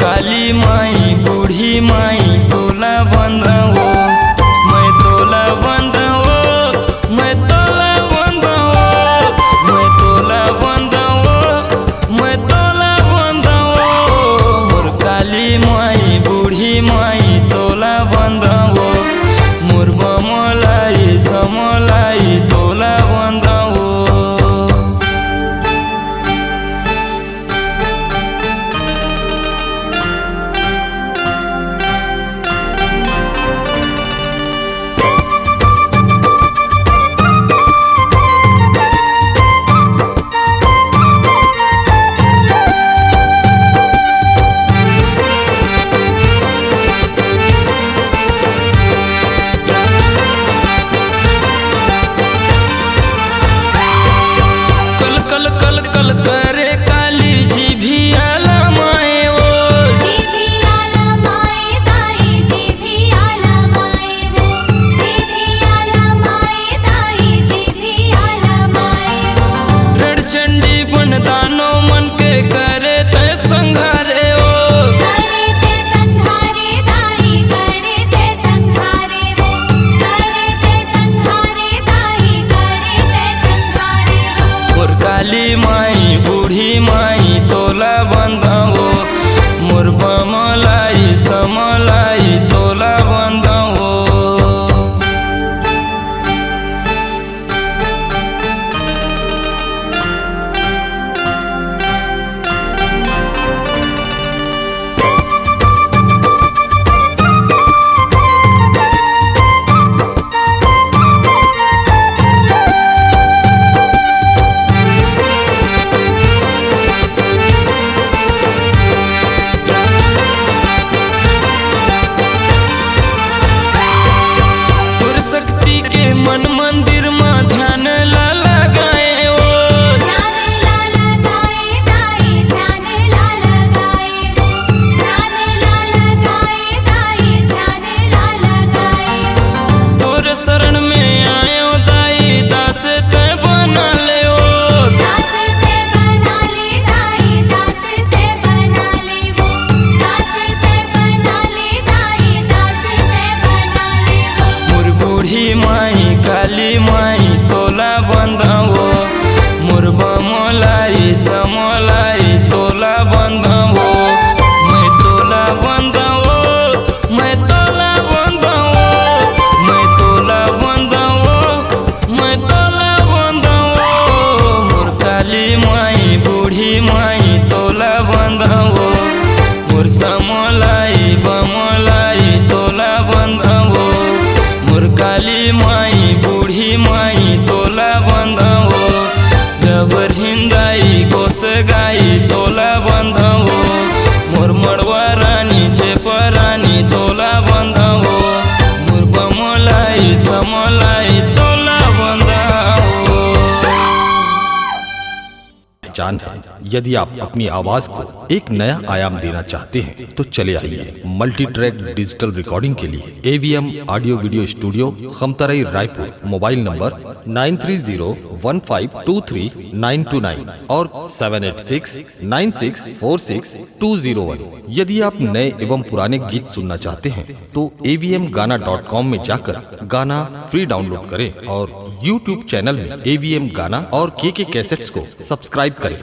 काली माई बूढ़ी माई तोला बंधवो, मैं तोला बंधवो, मैं तोला बंधवो, मैं तोला बंधवो, मैं तोला बंधवो। मोर काली माई बूढ़ी माई तोला बंधवो, मोर बमलाई समलाई तोला बंधवो। कल कल कल करे काली जी भी आला माए वो, जी भी आला माए दाई, जी भी आला माए वो, जी भी आला माए दाई, जी भी आला माए वो। रण चंडी बन दानो मन के करे तय संघारे वो, करे ते संघारे दाई, करे ते संघारे वो, करे ते संघारे दाई, करे ते संघारे वो। मोर काली माई बूढ़ी माई तोला बंधवो, मोर बमलाई समलाई तोला बंधवो। शक्ति के मन मंदिर में ध्यान ला लगाए वो, ध्यान ला लगाए दाई, ध्यान ला लगाए वो, ध्यान ला लगाए दाई, ध्यान ला लगाए वो। तोर शरण में आयो दाई दास ते बना ले वो, दास ते बना ले दाई, दास ते बना ले वो, दास ते बना ले दाई, दास ते बना ले वो। मोर बूढ़ी माई काली माई तोला बंधवो, मोर बमलाई समलाई तोला बंधवो। मैं तोला बंधवो, मैं तोला बंधवो, मैं तोला बंधवो, मैं तोला बंधवो। मोर काली माई बूढ़ी माई तोला बंधवो, मोर समलाई बमलाई तोला बंधवो। मोर काली माई बूढ़ी माई तोला बंधवो, जबर हिंदाई गोस गाई तोला बंधवो। मोर मड़वा रानी छेपरानी तोला बंधवो, मोर बमलाई समलाई तोला बंधवो। पहचान है। यदि आप अपनी आवाज को एक नया आयाम देना चाहते हैं तो चले आइए मल्टी ट्रैक डिजिटल रिकॉर्डिंग के लिए AVM audio video studio Khamtarai Raipur. Mobile number 9301523929 और 7869646201। यदि आप नए एवं पुराने गीत सुनना चाहते हैं तो avmgana.com में जाकर गाना फ्री डाउनलोड करें और YouTube चैनल में AVM गाना और KK कैसेट्स को सब्सक्राइब करें।